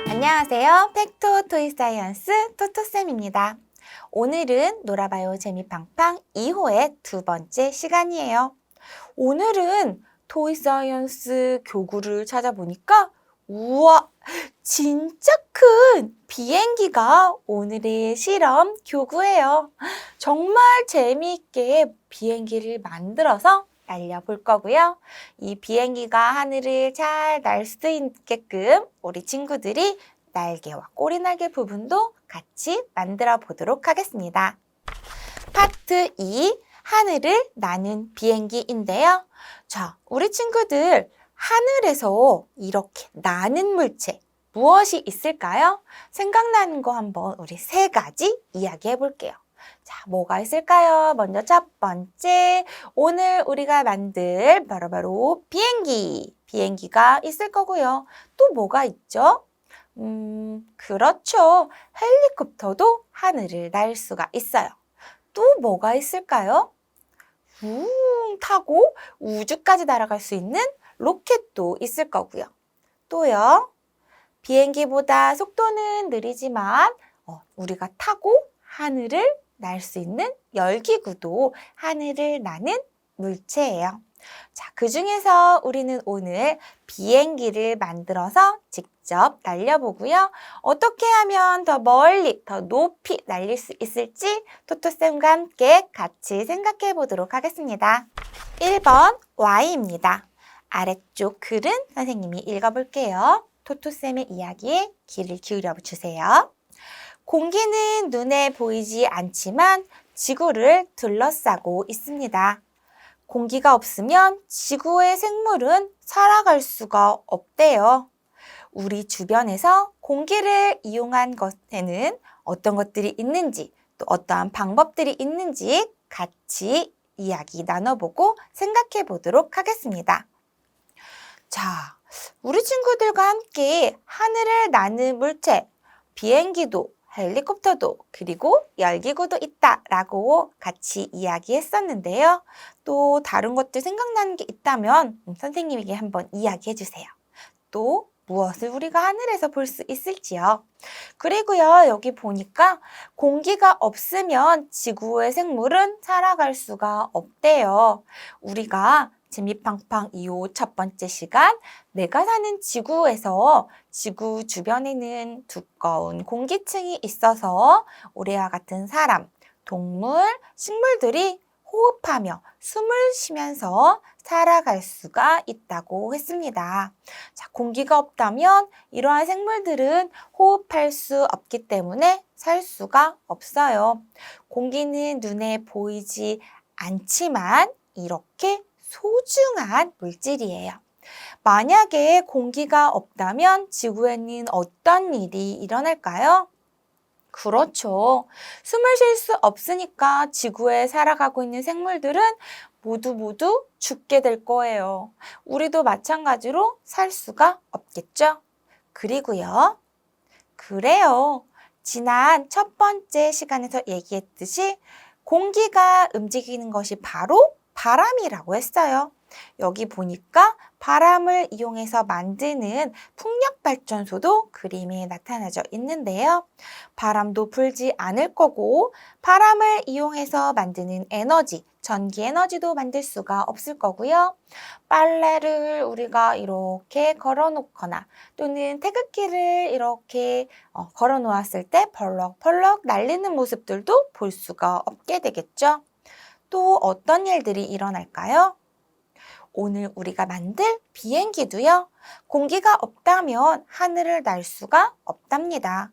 안녕하세요. 팩토 토이사이언스 토토쌤입니다. 오늘은 놀아봐요 재미팡팡 2호의 두 번째 시간이에요. 오늘은 토이사이언스 교구를 찾아보니까 우와! 진짜 큰 비행기가 오늘의 실험 교구예요. 정말 재미있게 비행기를 만들어서 날려볼 거고요. 이 비행기가 하늘을 잘 날 수 있게끔 우리 친구들이 날개와 꼬리날개 부분도 같이 만들어 보도록 하겠습니다. 파트 2, 하늘을 나는 비행기인데요. 자, 우리 친구들 하늘에서 이렇게 나는 물체 무엇이 있을까요? 생각나는 거 한번 우리 세 가지 이야기해 볼게요. 자, 뭐가 있을까요? 먼저 첫 번째, 오늘 우리가 만들 바로 비행기가 있을 거고요. 또 뭐가 있죠? 그렇죠. 헬리콥터도 하늘을 날 수가 있어요. 또 뭐가 있을까요? 타고 우주까지 날아갈 수 있는 로켓도 있을 거고요. 또요, 비행기보다 속도는 느리지만 우리가 타고 하늘을 날 수 있는 열기구도 하늘을 나는 물체예요. 자, 그 중에서 우리는 오늘 비행기를 만들어서 직접 날려보고요. 어떻게 하면 더 멀리, 더 높이 날릴 수 있을지 토토쌤과 함께 같이 생각해 보도록 하겠습니다. 1번 Y입니다. 아래쪽 글은 선생님이 읽어볼게요. 토토쌤의 이야기에 귀를 기울여 주세요. 공기는 눈에 보이지 않지만 지구를 둘러싸고 있습니다. 공기가 없으면 지구의 생물은 살아갈 수가 없대요. 우리 주변에서 공기를 이용한 것에는 어떤 것들이 있는지, 또 어떠한 방법들이 있는지 같이 이야기 나눠보고 생각해 보도록 하겠습니다. 자, 우리 친구들과 함께 하늘을 나는 물체, 비행기도, 헬리콥터도, 그리고 열기구도 있다라고 같이 이야기했었는데요. 또 다른 것들 생각나는 게 있다면 선생님에게 한번 이야기해 주세요. 또 무엇을 우리가 하늘에서 볼 수 있을지요. 그리고요, 여기 보니까 공기가 없으면 지구의 생물은 살아갈 수가 없대요. 우리가 재미팡팡 2호 첫 번째 시간, 내가 사는 지구에서 지구 주변에는 두꺼운 공기층이 있어서 우리와 같은 사람, 동물, 식물들이 호흡하며 숨을 쉬면서 살아갈 수가 있다고 했습니다. 자, 공기가 없다면 이러한 생물들은 호흡할 수 없기 때문에 살 수가 없어요. 공기는 눈에 보이지 않지만 이렇게 소중한 물질이에요. 만약에 공기가 없다면 지구에는 어떤 일이 일어날까요? 그렇죠. 숨을 쉴 수 없으니까 지구에 살아가고 있는 생물들은 모두 죽게 될 거예요. 우리도 마찬가지로 살 수가 없겠죠? 그리고요. 그래요. 지난 첫 번째 시간에서 얘기했듯이 공기가 움직이는 것이 바로 바람이라고 했어요. 여기 보니까 바람을 이용해서 만드는 풍력발전소도 그림에 나타나져 있는데요. 바람도 불지 않을 거고 바람을 이용해서 만드는 에너지, 전기 에너지도 만들 수가 없을 거고요. 빨래를 우리가 이렇게 걸어 놓거나 또는 태극기를 이렇게 걸어 놓았을 때 펄럭펄럭 날리는 모습들도 볼 수가 없게 되겠죠. 또 어떤 일들이 일어날까요? 오늘 우리가 만들 비행기도요. 공기가 없다면 하늘을 날 수가 없답니다.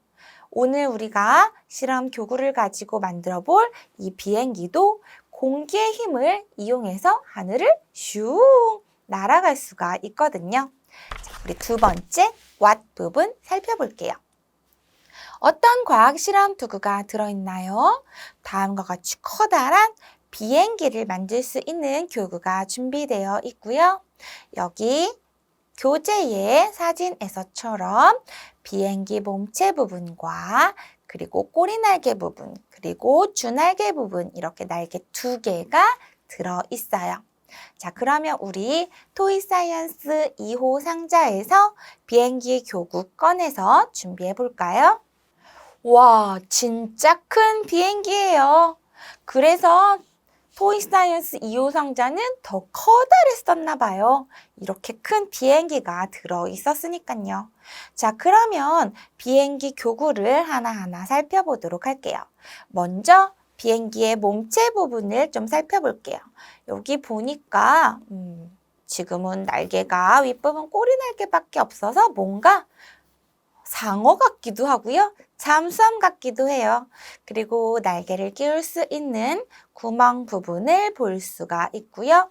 오늘 우리가 실험 교구를 가지고 만들어 볼 이 비행기도 공기의 힘을 이용해서 하늘을 슝 날아갈 수가 있거든요. 자, 우리 두 번째 what 부분 살펴볼게요. 어떤 과학 실험 도구가 들어있나요? 다음과 같이 커다란 비행기를 만들 수 있는 교구가 준비되어 있고요. 여기 교재의 사진에서처럼 비행기 몸체 부분과 그리고 꼬리 날개 부분, 그리고 주날개 부분 이렇게 날개 두 개가 들어있어요. 자, 그러면 우리 토이사이언스 2호 상자에서 비행기 교구 꺼내서 준비해 볼까요? 와, 진짜 큰 비행기예요. 그래서 토이사이언스 2호 상자는 더 커다랬었나 봐요. 이렇게 큰 비행기가 들어 있었으니까요. 자, 그러면 비행기 교구를 하나하나 살펴보도록 할게요. 먼저 비행기의 몸체 부분을 좀 살펴볼게요. 여기 보니까 지금은 날개가 윗부분 꼬리 날개밖에 없어서 뭔가 상어 같기도 하고요. 잠수함 같기도 해요. 그리고 날개를 끼울 수 있는 구멍 부분을 볼 수가 있고요.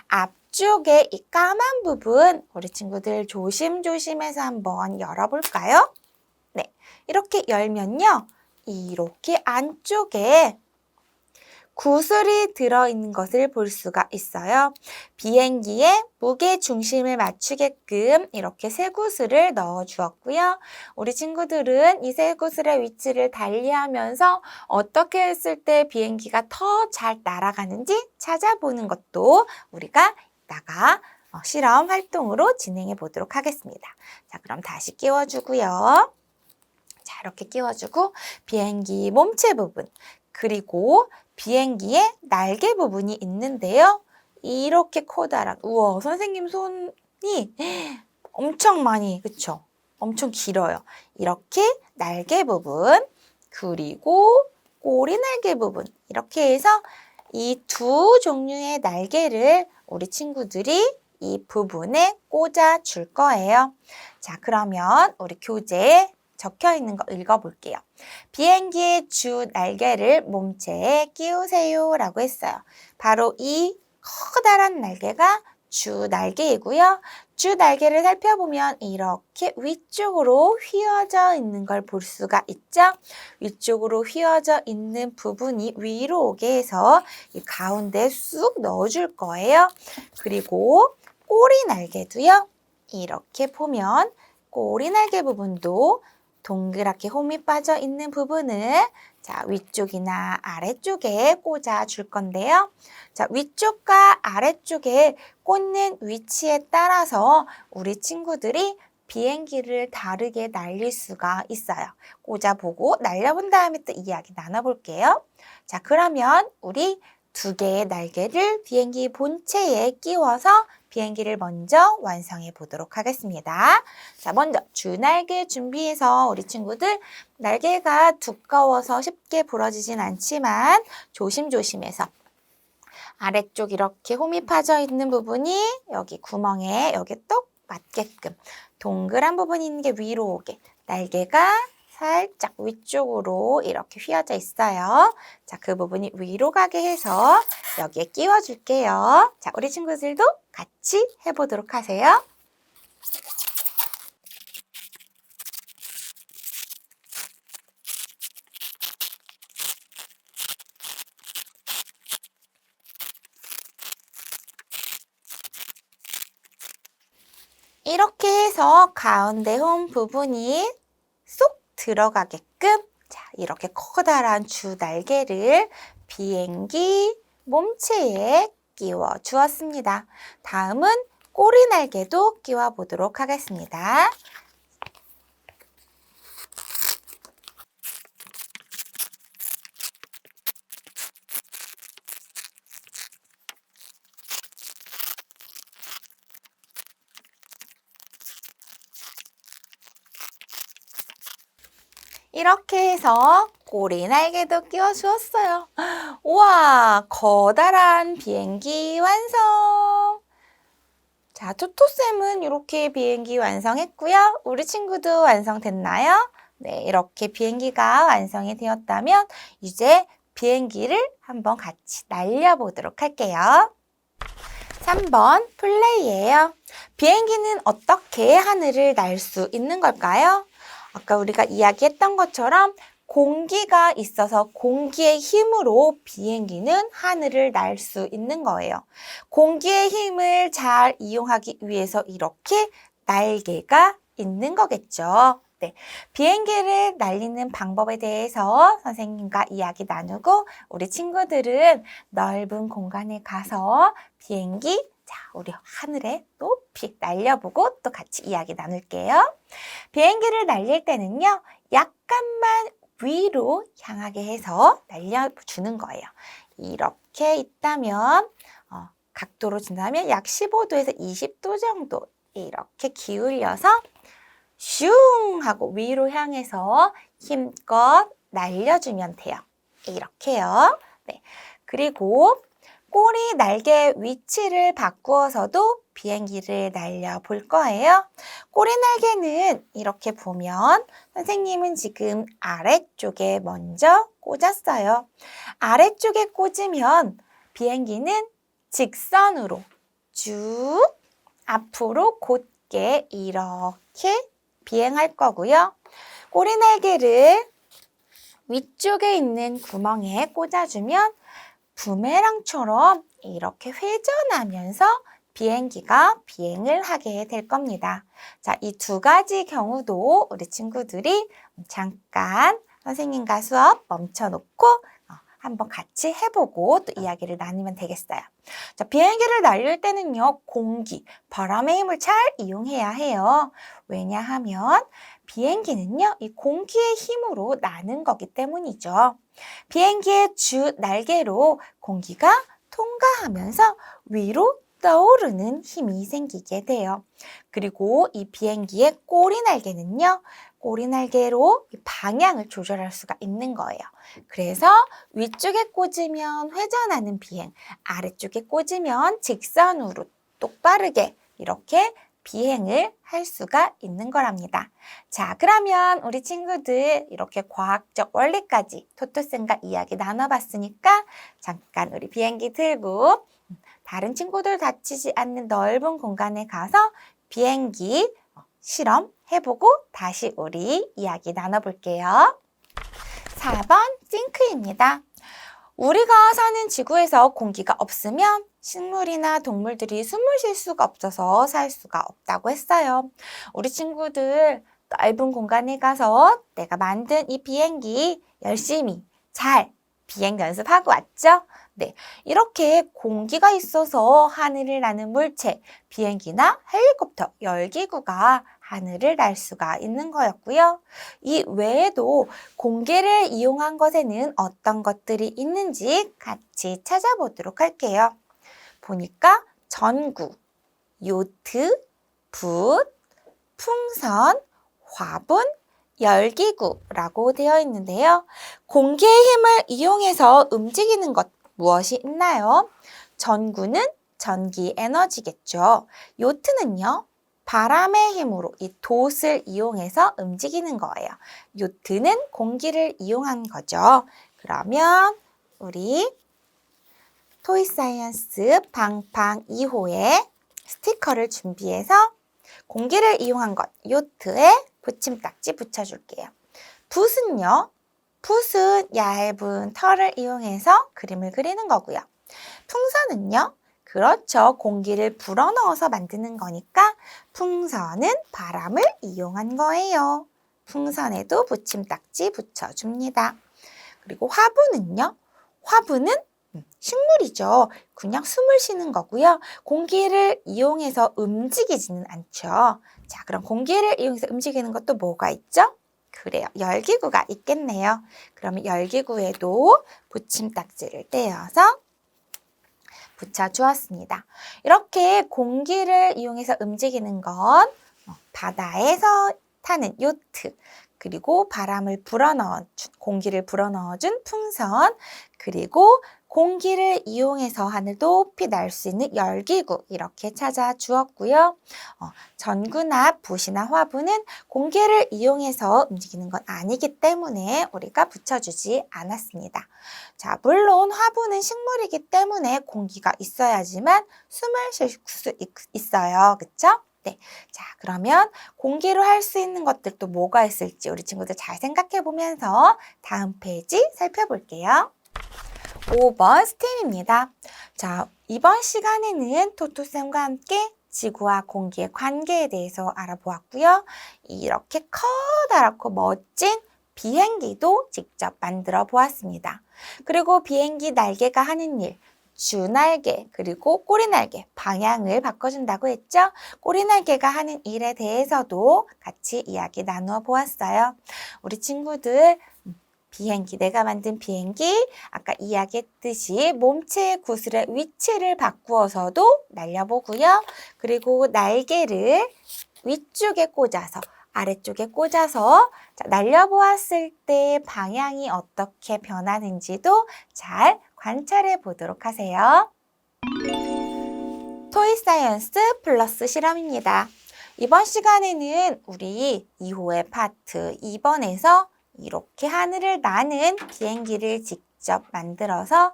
앞쪽에 이 까만 부분 우리 친구들 조심조심해서 한번 열어볼까요? 네, 이렇게 열면요. 이렇게 안쪽에 구슬이 들어있는 것을 볼 수가 있어요. 비행기에 무게 중심을 맞추게끔 이렇게 쇠구슬을 넣어 주었고요. 우리 친구들은 이 쇠구슬의 위치를 달리하면서 어떻게 했을 때 비행기가 더 잘 날아가는지 찾아보는 것도 우리가 이따가 실험 활동으로 진행해 보도록 하겠습니다. 자, 그럼 다시 끼워주고요. 자, 이렇게 끼워주고 비행기 몸체 부분 그리고 비행기의 날개 부분이 있는데요. 이렇게 커다란, 우와, 선생님 손이 엄청 많이, 그쵸? 엄청 길어요. 이렇게 날개 부분, 그리고 꼬리 날개 부분, 이렇게 해서 이 두 종류의 날개를 우리 친구들이 이 부분에 꽂아 줄 거예요. 자, 그러면 우리 교재에 적혀 있는 거 읽어볼게요. 비행기의 주 날개를 몸체에 끼우세요 라고 했어요. 바로 이 커다란 날개가 주 날개이고요. 주 날개를 살펴보면 이렇게 위쪽으로 휘어져 있는 걸 볼 수가 있죠. 위쪽으로 휘어져 있는 부분이 위로 오게 해서 이 가운데 쑥 넣어줄 거예요. 그리고 꼬리 날개도요. 이렇게 보면 꼬리 날개 부분도 동그랗게 홈이 빠져 있는 부분을 자, 위쪽이나 아래쪽에 꽂아 줄 건데요. 자, 위쪽과 아래쪽에 꽂는 위치에 따라서 우리 친구들이 비행기를 다르게 날릴 수가 있어요. 꽂아보고 날려본 다음에 또 이야기 나눠볼게요. 자, 그러면 우리 두 개의 날개를 비행기 본체에 끼워서 비행기를 먼저 완성해 보도록 하겠습니다. 자, 먼저 주날개 준비해서 우리 친구들 날개가 두꺼워서 쉽게 부러지진 않지만 조심조심해서 아래쪽 이렇게 홈이 파져 있는 부분이 여기 구멍에 여기 똑 맞게끔 동그란 부분이 있는 게 위로 오게 날개가 살짝 위쪽으로 이렇게 휘어져 있어요. 자, 그 부분이 위로 가게 해서 여기에 끼워줄게요. 자, 우리 친구들도 같이 해보도록 하세요. 이렇게 해서 가운데 홈 부분이 쏙 들어가게끔 자, 이렇게 커다란 주 날개를 비행기 몸체에 끼워 주었습니다. 다음은 꼬리 날개도 끼워 보도록 하겠습니다. 이렇게 해서 꼬리 날개도 끼워 주었어요. 우와, 커다란 비행기 완성! 자, 토토쌤은 이렇게 비행기 완성했고요. 우리 친구도 완성됐나요? 네, 이렇게 비행기가 완성이 되었다면 이제 비행기를 한번 같이 날려보도록 할게요. 3번 플레이예요. 비행기는 어떻게 하늘을 날 수 있는 걸까요? 아까 우리가 이야기했던 것처럼 공기가 있어서 공기의 힘으로 비행기는 하늘을 날 수 있는 거예요. 공기의 힘을 잘 이용하기 위해서 이렇게 날개가 있는 거겠죠. 네, 비행기를 날리는 방법에 대해서 선생님과 이야기 나누고 우리 친구들은 넓은 공간에 가서 비행기 우리 하늘에 높이 날려보고 또 같이 이야기 나눌게요. 비행기를 날릴 때는요, 약간만 위로 향하게 해서 날려주는 거예요. 이렇게 있다면 각도로 준다면 약 15도에서 20도 정도 이렇게 기울여서 슝 하고 위로 향해서 힘껏 날려주면 돼요. 이렇게요. 네. 그리고 꼬리 날개 위치를 바꾸어서도 비행기를 날려볼 거예요. 꼬리 날개는 이렇게 보면 선생님은 지금 아래쪽에 먼저 꽂았어요. 아래쪽에 꽂으면 비행기는 직선으로 쭉 앞으로 곧게 이렇게 비행할 거고요. 꼬리 날개를 위쪽에 있는 구멍에 꽂아주면 부메랑처럼 이렇게 회전하면서 비행기가 비행을 하게 될 겁니다. 자, 이 두 가지 경우도 우리 친구들이 잠깐 선생님과 수업 멈춰놓고 한번 같이 해보고 또 이야기를 나누면 되겠어요. 자, 비행기를 날릴 때는요, 공기, 바람의 힘을 잘 이용해야 해요. 왜냐하면 비행기는요, 이 공기의 힘으로 나는 거기 때문이죠. 비행기의 주 날개로 공기가 통과하면서 위로 떠오르는 힘이 생기게 돼요. 그리고 이 비행기의 꼬리 날개는요, 꼬리 날개로 방향을 조절할 수가 있는 거예요. 그래서 위쪽에 꽂으면 회전하는 비행, 아래쪽에 꽂으면 직선으로 똑바르게 이렇게 비행을 할 수가 있는 거랍니다. 자, 그러면 우리 친구들 이렇게 과학적 원리까지 토토쌤과 이야기 나눠봤으니까 잠깐 우리 비행기 들고 다른 친구들 다치지 않는 넓은 공간에 가서 비행기 실험 해보고 다시 우리 이야기 나눠볼게요. 4번 싱크입니다. 우리가 사는 지구에서 공기가 없으면 식물이나 동물들이 숨을 쉴 수가 없어서 살 수가 없다고 했어요. 우리 친구들 넓은 공간에 가서 내가 만든 이 비행기 열심히 잘 비행 연습하고 왔죠? 네, 이렇게 공기가 있어서 하늘을 나는 물체, 비행기나 헬리콥터, 열기구가 하늘을 날 수가 있는 거였고요. 이 외에도 공기를 이용한 것에는 어떤 것들이 있는지 같이 찾아보도록 할게요. 보니까 전구, 요트, 붓, 풍선, 화분, 열기구라고 되어 있는데요. 공기의 힘을 이용해서 움직이는 것 무엇이 있나요? 전구는 전기 에너지겠죠. 요트는요, 바람의 힘으로 이 돛을 이용해서 움직이는 거예요. 요트는 공기를 이용한 거죠. 그러면 우리 토이사이언스 방팡 2호에 스티커를 준비해서 공기를 이용한 것, 요트에 붙임딱지 붙여줄게요. 붓은요, 붓은 얇은 털을 이용해서 그림을 그리는 거고요. 풍선은요, 그렇죠. 공기를 불어넣어서 만드는 거니까 풍선은 바람을 이용한 거예요. 풍선에도 붙임딱지 붙여줍니다. 그리고 화분은요, 화분은 식물이죠. 그냥 숨을 쉬는 거고요. 공기를 이용해서 움직이지는 않죠. 자, 그럼 공기를 이용해서 움직이는 것도 뭐가 있죠? 그래요. 열기구가 있겠네요. 그러면 열기구에도 붙임딱지를 떼어서 붙여주었습니다. 이렇게 공기를 이용해서 움직이는 건 바다에서 타는 요트, 그리고 바람을 공기를 불어넣어준 풍선, 그리고 공기를 이용해서 하늘 높이 날 수 있는 열기구 이렇게 찾아주었고요. 전구나 붓이나 화분은 공기를 이용해서 움직이는 건 아니기 때문에 우리가 붙여주지 않았습니다. 자, 물론 화분은 식물이기 때문에 공기가 있어야지만 숨을 쉴 수 있어요. 그쵸? 네. 자, 그러면 공기로 할 수 있는 것들도 뭐가 있을지 우리 친구들 잘 생각해 보면서 다음 페이지 살펴볼게요. 5번 스템입니다. 자, 이번 시간에는 토토쌤과 함께 지구와 공기의 관계에 대해서 알아보았고요. 이렇게 커다랗고 멋진 비행기도 직접 만들어 보았습니다. 그리고 비행기 날개가 하는 일, 주날개 그리고 꼬리날개 방향을 바꿔준다고 했죠. 꼬리날개가 하는 일에 대해서도 같이 이야기 나누어 보았어요. 우리 친구들 비행기, 내가 만든 비행기, 아까 이야기했듯이 몸체의 구슬의 위치를 바꾸어서도 날려보고요. 그리고 날개를 위쪽에 꽂아서 아래쪽에 꽂아서 날려보았을 때 방향이 어떻게 변하는지도 잘 관찰해 보도록 하세요. 토이사이언스 플러스 실험입니다. 이번 시간에는 우리 2호의 파트 2번에서 이렇게 하늘을 나는 비행기를 직접 만들어서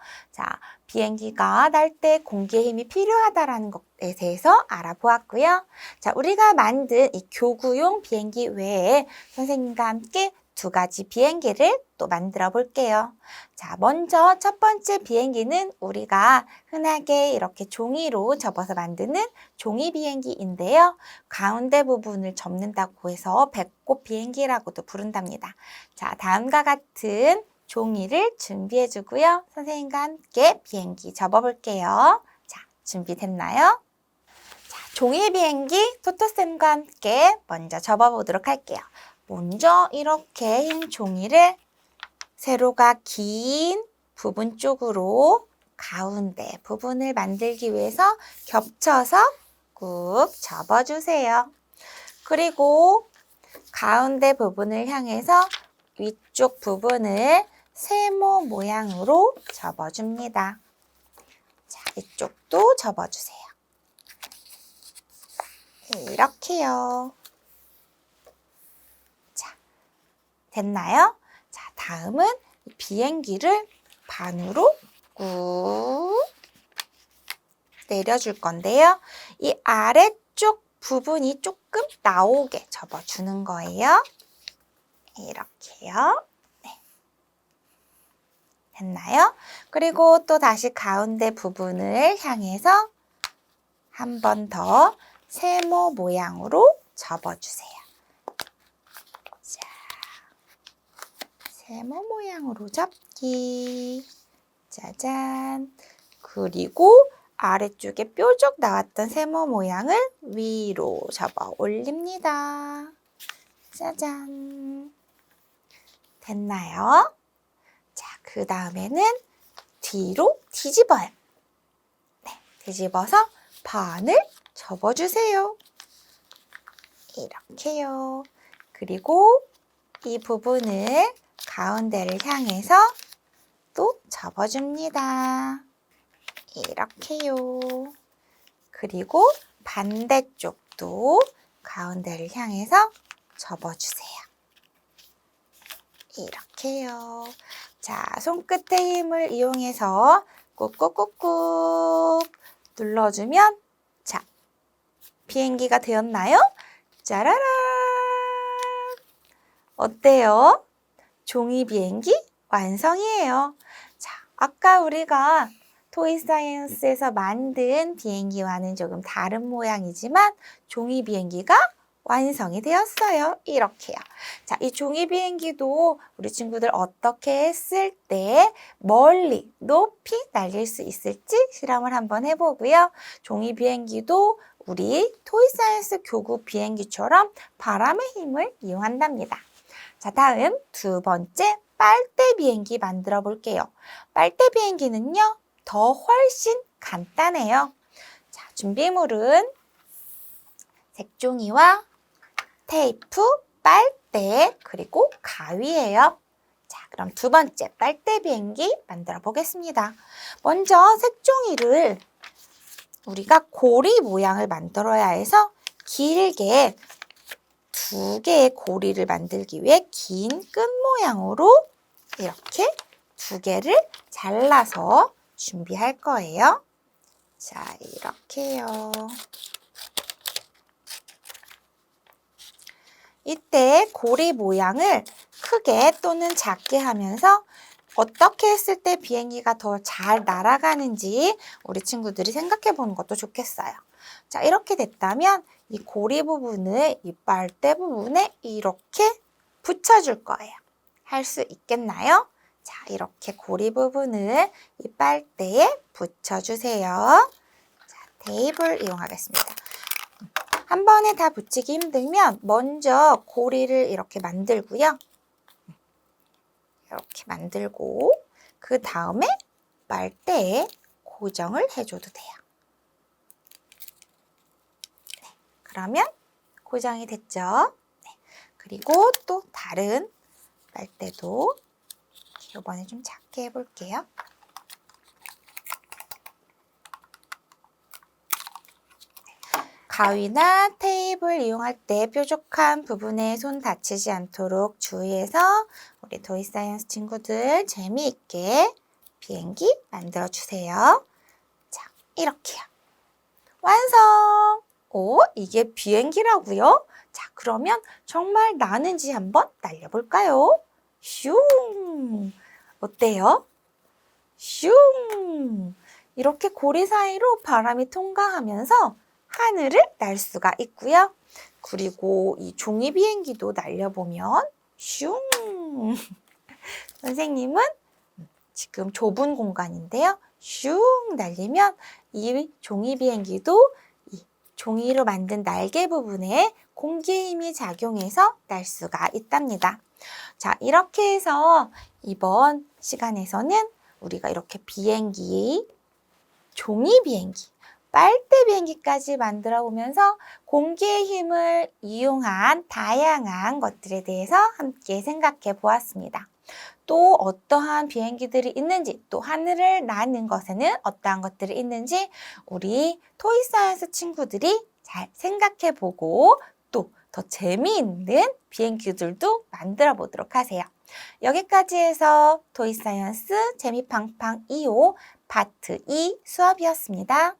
비행기가 날 때 공기의 힘이 필요하다는 것에 대해서 알아보았고요. 우리가 만든 이 교구용 비행기 외에 선생님과 함께 2가지 비행기를 또 만들어 볼게요. 먼저 첫 번째 비행기는 우리가 흔하게 이렇게 종이로 접어서 만드는 종이 비행기인데요. 가운데 부분을 접는다고 해서 배꼽 비행기라고도 부른답니다. 다음과 같은 종이를 준비해 주고요. 선생님과 함께 비행기 접어 볼게요. 준비됐나요? 종이 비행기 토토쌤과 함께 먼저 접어 보도록 할게요. 먼저 이렇게 흰 종이를 세로가 긴 부분 쪽으로 가운데 부분을 만들기 위해서 겹쳐서 꾹 접어주세요. 그리고 가운데 부분을 향해서 위쪽 부분을 세모 모양으로 접어줍니다. 이쪽도 접어주세요. 이렇게요. 됐나요? 다음은 비행기를 반으로 꾹 내려줄 건데요. 이 아래쪽 부분이 조금 나오게 접어주는 거예요. 이렇게요. 네. 됐나요? 그리고 또 다시 가운데 부분을 향해서 한 번 더 세모 모양으로 접어주세요. 세모 모양으로 접기. 짜잔. 그리고 아래쪽에 뾰족 나왔던 세모 모양을 위로 접어 올립니다. 짜잔. 됐나요? 그 다음에는 뒤로 뒤집어요. 네, 뒤집어서 반을 접어주세요. 이렇게요. 그리고 이 부분을 가운데를 향해서 또 접어줍니다. 이렇게요. 그리고 반대쪽도 가운데를 향해서 접어주세요. 이렇게요. 손끝의 힘을 이용해서 꾹꾹꾹꾹 눌러주면 비행기가 되었나요? 짜라란! 어때요? 종이 비행기 완성이에요. 아까 우리가 토이사이언스에서 만든 비행기와는 조금 다른 모양이지만 종이 비행기가 완성이 되었어요. 이렇게요. 이 종이 비행기도 우리 친구들 어떻게 했을 때 멀리, 높이 날릴 수 있을지 실험을 한번 해보고요. 종이 비행기도 우리 토이사이언스 교구 비행기처럼 바람의 힘을 이용한답니다. 다음 2번째 빨대 비행기 만들어 볼게요. 빨대 비행기는요, 더 훨씬 간단해요. 준비물은 색종이와 테이프, 빨대, 그리고 가위예요. 그럼 2번째 빨대 비행기 만들어 보겠습니다. 먼저 색종이를 우리가 고리 모양을 만들어야 해서 길게 2개의 고리를 만들기 위해 긴 끈 모양으로 이렇게 2개를 잘라서 준비할 거예요. 이렇게요. 이때 고리 모양을 크게 또는 작게 하면서 어떻게 했을 때 비행기가 더 잘 날아가는지 우리 친구들이 생각해 보는 것도 좋겠어요. 자, 이렇게 됐다면 이 고리 부분을 이 빨대 부분에 이렇게 붙여줄 거예요. 할 수 있겠나요? 자, 이렇게 고리 부분을 이 빨대에 붙여주세요. 자, 테이프를 이용하겠습니다. 한 번에 다 붙이기 힘들면 먼저 고리를 이렇게 만들고요. 이렇게 만들고 그 다음에 빨대에 고정을 해줘도 돼요. 네, 그러면 고정이 됐죠? 네, 그리고 또 다른 빨대도 이번에 좀 작게 해볼게요. 가위나 테이프를 이용할 때 뾰족한 부분에 손 다치지 않도록 주의해서 우리 도이사이언스 친구들 재미있게 비행기 만들어주세요. 자, 이렇게요. 완성! 오, 이게 비행기라고요? 자, 그러면 정말 나는지 한번 날려볼까요? 슝! 어때요? 슝! 이렇게 고리 사이로 바람이 통과하면서 하늘을 날 수가 있고요. 그리고 이 종이 비행기도 날려보면 슝! 선생님은 지금 좁은 공간인데요. 슝! 날리면 이 종이 비행기도 이 종이로 만든 날개 부분에 공기의 힘이 작용해서 날 수가 있답니다. 자, 이렇게 해서 이번 시간에서는 우리가 이렇게 비행기, 종이 비행기, 빨대 비행기까지 만들어 보면서 공기의 힘을 이용한 다양한 것들에 대해서 함께 생각해 보았습니다. 또 어떠한 비행기들이 있는지, 또 하늘을 나는 것에는 어떠한 것들이 있는지 우리 토이사이언스 친구들이 잘 생각해 보고 또 더 재미있는 비행기들도 만들어 보도록 하세요. 여기까지 해서 토이사이언스 재미팡팡 2호 파트 2 수업이었습니다.